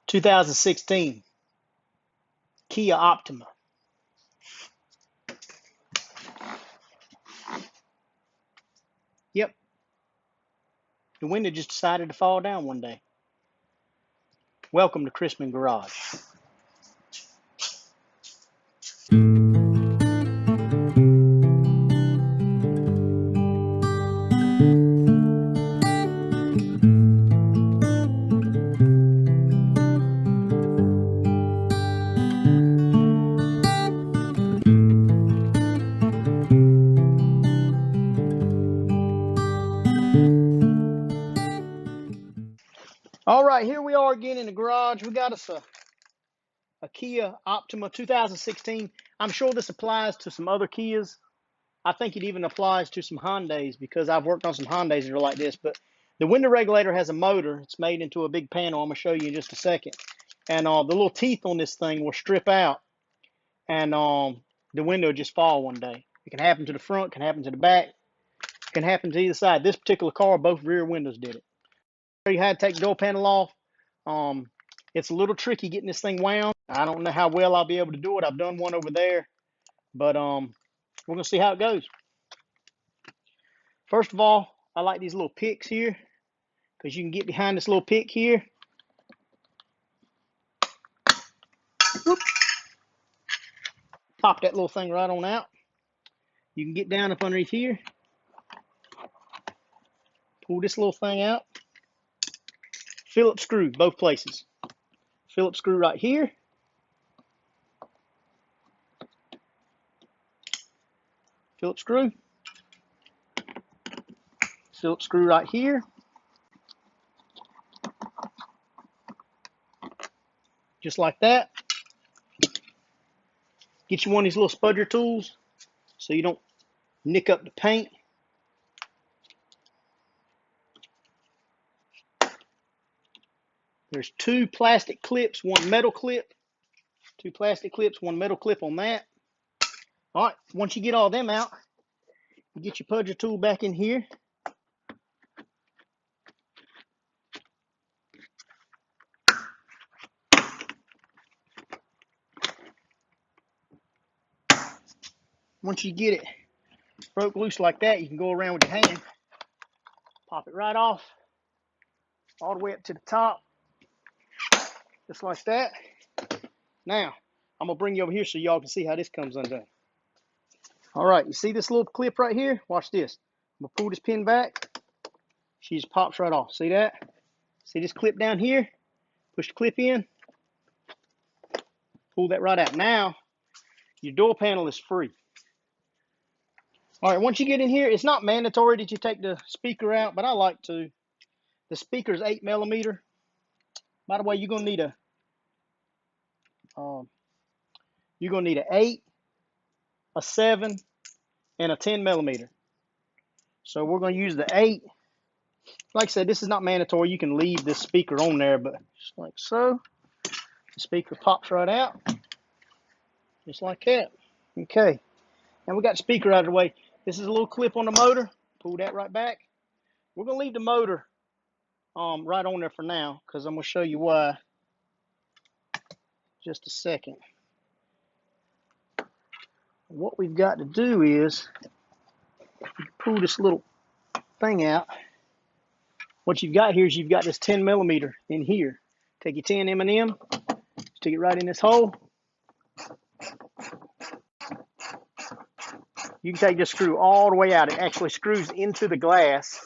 2016 Kia Optima. Yep. The window just decided to fall down one day. Welcome to Crispin Garage. All right, here we are again in the garage. We got us a Kia Optima 2016. I'm sure this applies to some other Kias. I think it even applies to some Hyundais because I've worked on some Hyundais that are like this. But the window regulator has a motor. It's made into a big panel. I'm going to show you in just a second. And the little teeth on this thing will strip out, and the window will just fall one day. It can happen to the front, can happen to the back, can happen to either side. This particular car, both rear windows did it. You had to take the door panel off. It's a little tricky getting this thing wound. I don't know how well I'll be able to do it. I've done one over there, but we're gonna see how it goes. First of all, I like these little picks here because you can get behind this little pick here. Whoop. Pop that little thing right on out. You can get down up underneath here. Pull this little thing out. Phillips screw both places. Phillips screw right here. Phillips screw. Phillips screw right here. Just like that. Get you one of these little spudger tools so you don't nick up the paint. There's two plastic clips, one metal clip. Two plastic clips, one metal clip on that. All right, once you get all them out, you get your pudger tool back in here. Once you get it broke loose like that, you can go around with your hand, pop it right off, all the way up to the top, just like that. Now, I'm gonna bring you over here so y'all can see how this comes undone. All right, you see this little clip right here? Watch this. I'm gonna pull this pin back. She just pops right off. See that? See this clip down here? Push the clip in. Pull that right out. Now, your door panel is free. All right, once you get in here, it's not mandatory that you take the speaker out, but I like to. The speaker is 8mm. By the way, you're gonna need a an 8, a 7, and a 10mm. So we're gonna use the 8. Like I said, this is not mandatory. You can leave this speaker on there, but just like so. The speaker pops right out, just like that. Okay, and we got the speaker out of the way. This is a little clip on the motor. Pull that right back. We're gonna leave the motor right on there for now because I'm gonna show you why. Just a second. What we've got to do is pull this little thing out. What you've got here is you've got this 10mm in here. Take your 10 M&M, stick it right in this hole. You can take this screw all the way out. It actually screws into the glass.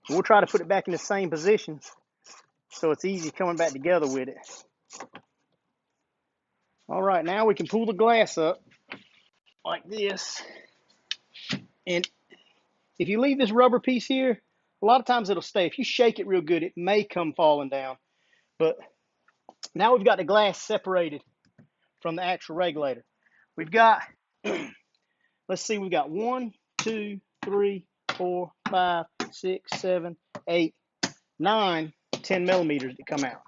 We'll try to put it back in the same position so it's easy coming back together with it. All right, now we can pull the glass up like this. And if you leave this rubber piece here, a lot of times it'll stay. If you shake it real good, it may come falling down. But now we've got the glass separated from the actual regulator. We've got, let's see, we've got 1, 2, 3, 4, 5, 6, 7, 8, 9, 10mm that come out.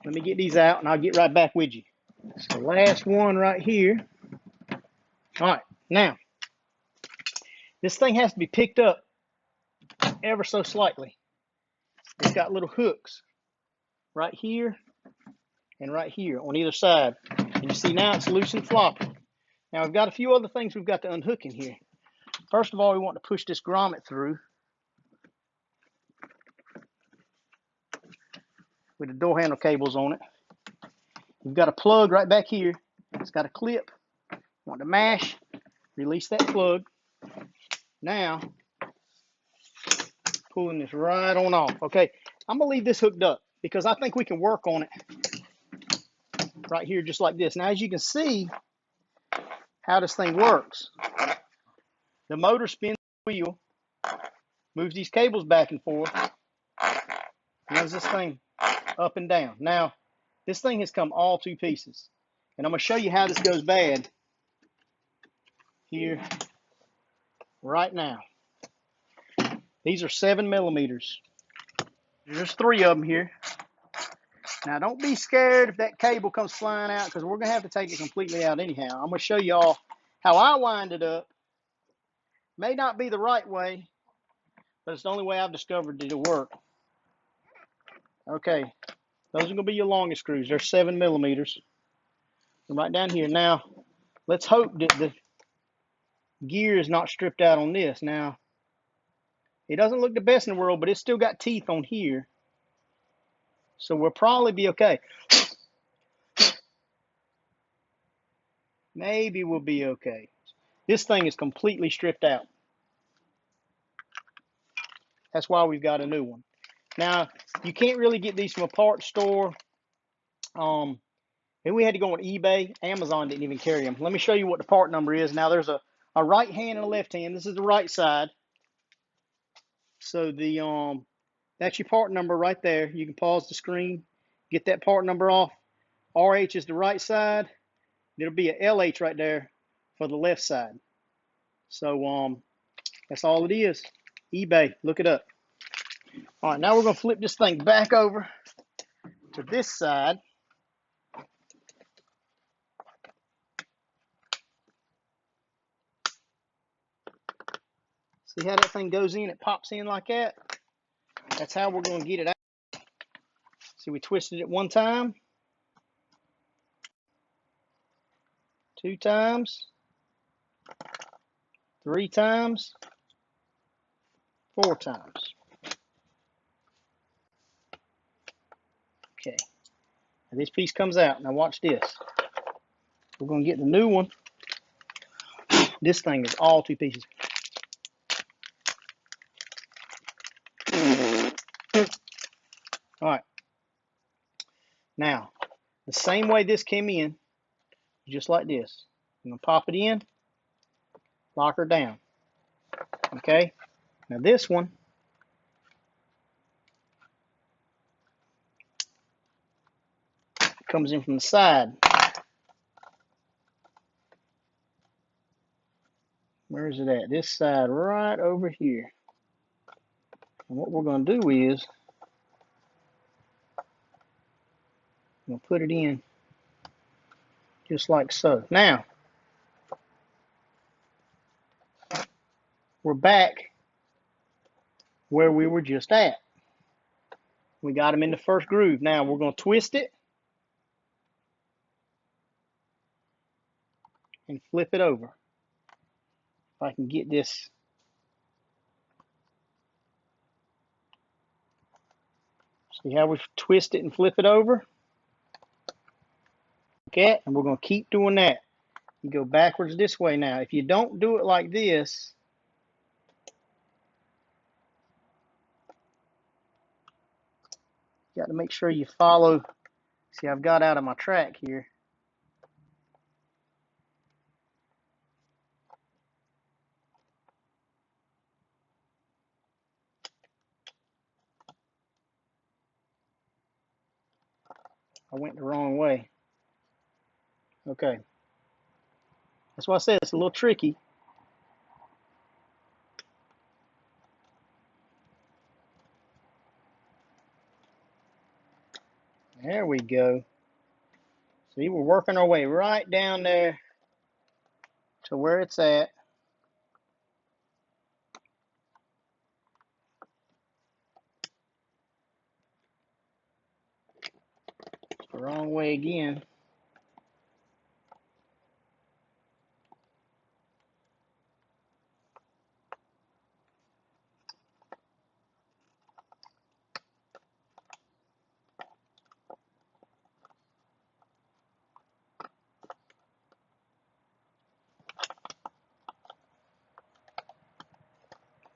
Let me get these out and I'll get right back with you. It's the last one right here. All right, now, this thing has to be picked up ever so slightly. It's got little hooks right here and right here on either side. And you see now it's loose and floppy. Now we've got a few other things we've got to unhook in here. First of all, we want to push this grommet through with the door handle cables on it. We've got a plug right back here. It's got a clip. Want to mash, release that plug. Now, pulling this right on off. Okay, I'm gonna leave this hooked up because I think we can work on it right here just like this. Now, as you can see how this thing works, the motor spins the wheel, moves these cables back and forth, runs this thing up and down. Now, this thing has come all to pieces, and I'm gonna show you how this goes bad here right now. These are 7 millimeters. There's 3 of them here. Now, don't be scared if that cable comes flying out because we're going to have to take it completely out anyhow. I'm going to show y'all how I wind it up. May not be the right way, but it's the only way I've discovered that it'll work. Okay, those are going to be your longest screws. They're 7 millimeters. And right down here. Now, let's hope that the gear is not stripped out on this. Now, it doesn't look the best in the world, but it's still got teeth on here. So we'll probably be okay. Maybe we'll be okay. This thing is completely stripped out. That's why we've got a new one. Now, you can't really get these from a parts store. And we had to go on eBay. Amazon didn't even carry them. Let me show you what the part number is. Now, there's a right hand and a left hand. This is the right side. So that's your part number right there. You can pause the screen, get that part number off. RH is the right side. There'll be a LH right there for the left side. So that's all it is. eBay, look it up. All right, now we're going to flip this thing back over to this side. See how that thing goes in? It pops in like that. That's how we're going to get it out. See, we twisted it 1 time, 2 times, 3 times, 4 times. Okay, now this piece comes out. Now watch this. We're going to get the new one. This thing is all 2 pieces. All right. Now, the same way this came in, just like this. I'm going to pop it in, lock her down. Okay? Now this one, comes in from the side. Where is it at? This side right over here. And what we're going to do is, I'm going to put it in just like so. Now, we're back where we were just at. We got them in the first groove. Now, we're going to twist it and flip it over. If I can get this. See how we twist it and flip it over? Okay, and we're going to keep doing that. You go backwards this way now. If you don't do it like this, you got to make sure you follow. See, I've got out of my track here. I went the wrong way. Okay. That's why I said it's a little tricky. There we go. See, we're working our way right down there to where it's at. Wrong way again.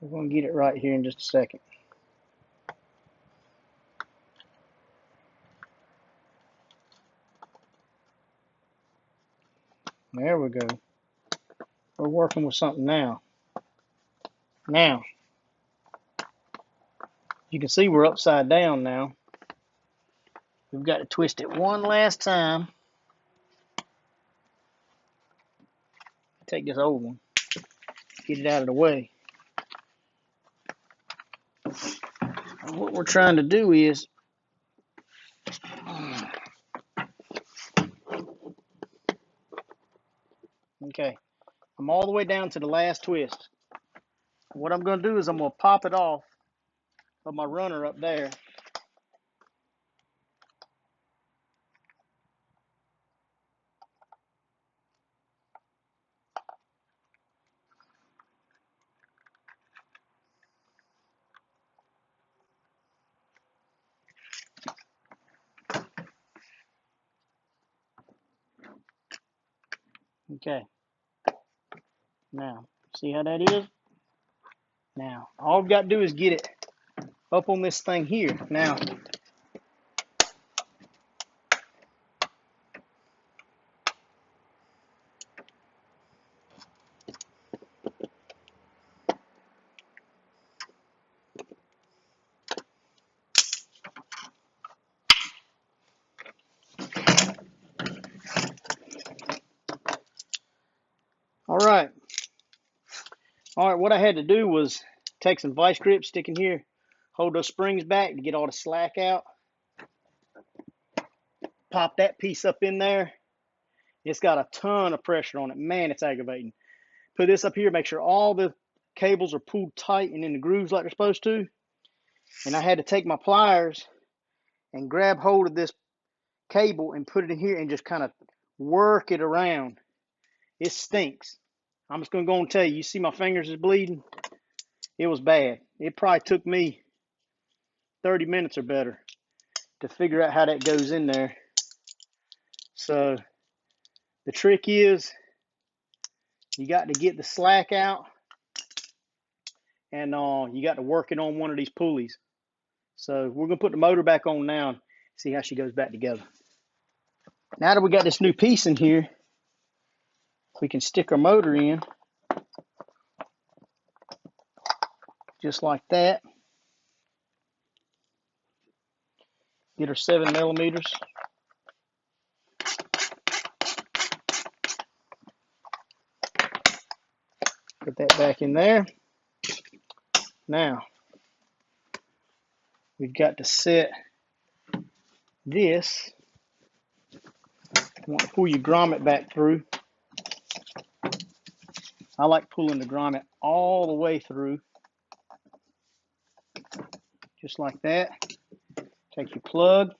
We're going to get it right here in just a second. There we go. We're working with something now. Now, you can see we're upside down now. We've got to twist it one last time. Take this old one. Get it out of the way. And what we're trying to do is okay, I'm all the way down to the last twist. What I'm going to do is I'm going to pop it off of my runner up there. Okay. Now, see how that is? Now, all I've got to do is get it up on this thing here. Now, all right. All right, what I had to do was take some vice grips, stick in here, hold those springs back to get all the slack out. Pop that piece up in there. It's got a ton of pressure on it. Man, it's aggravating. Put this up here, make sure all the cables are pulled tight and in the grooves like they're supposed to. And I had to take my pliers and grab hold of this cable and put it in here and just kind of work it around. It stinks. I'm just going to go and tell you, you see my fingers is bleeding? It was bad. It probably took me 30 minutes or better to figure out how that goes in there. So the trick is you got to get the slack out and you got to work it on one of these pulleys. So we're going to put the motor back on now and see how she goes back together. Now that we got this new piece in here, we can stick our motor in just like that. Get her 7 millimeters. Put that back in there. Now, we've got to set this. You want to pull your grommet back through. I like pulling the grommet all the way through. Just like that. Take your plug.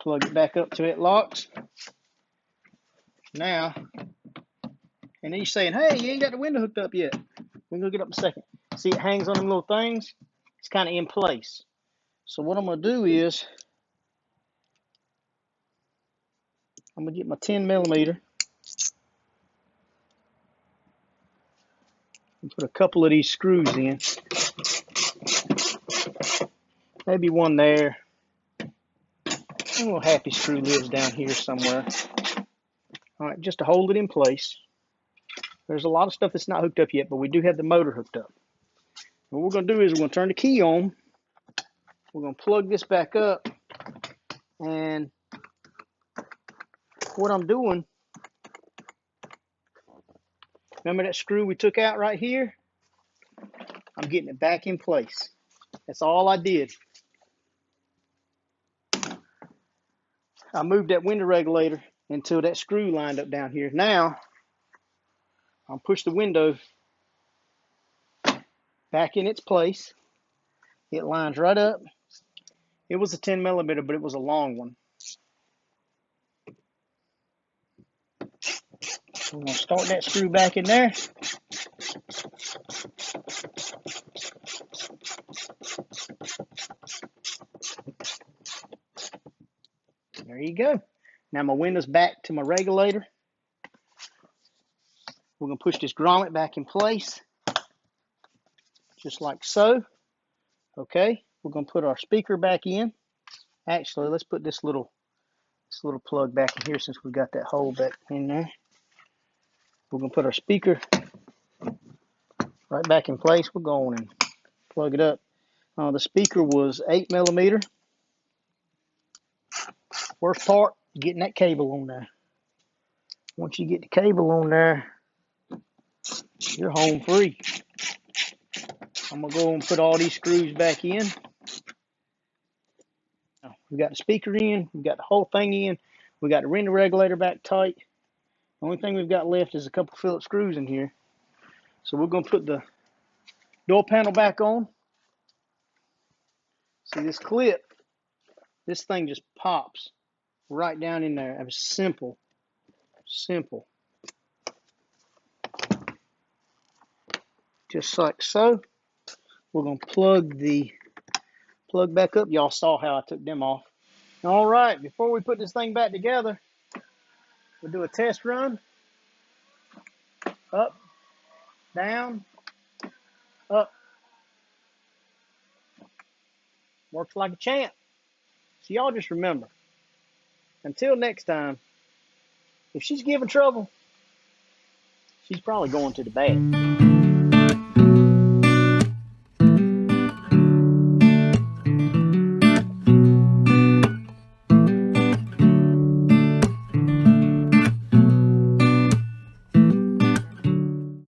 Plug it back up till it locks. Now, and then you're saying, hey, you ain't got the window hooked up yet. We're going to get up in a second. See, it hangs on them little things. It's kind of in place. So what I'm going to do is, I'm going to get my 10 millimeter and put a couple of these screws in. Maybe one there. A little happy screw lives down here somewhere. All right, just to hold it in place. There's a lot of stuff that's not hooked up yet, but we do have the motor hooked up. What we're going to do is we're going to turn the key on. We're going to plug this back up. And what I'm doing, remember that screw we took out right here? I'm getting it back in place. That's all I did. I moved that window regulator until that screw lined up down here. Now, I'll push the window back in its place. It lines right up. It was a 10 millimeter, but it was a long one. So we're going to start that screw back in there. There you go. Now my window's back to my regulator. We're going to push this grommet back in place, just like so. Okay, we're going to put our speaker back in. Actually, let's put this little plug back in here since we've got that hole back in there. We're going to put our speaker right back in place. We're going and plug it up. The speaker was 8 millimeter. Worst part, getting that cable on there. Once you get the cable on there, you're home free. I'm going to go and put all these screws back in. Now, we've got the speaker in. We've got the whole thing in. We got the render regulator back tight. The only thing we've got left is a couple Phillips screws in here. So we're going to put the door panel back on. See this clip? This thing just pops right down in there. It was simple. Simple. Just like so. We're going to plug back up. Y'all saw how I took them off. All right, before we put this thing back together, we'll do a test run. Up, down, up. Works like a champ. So y'all just remember, until next time, if she's giving trouble, she's probably going to the bad.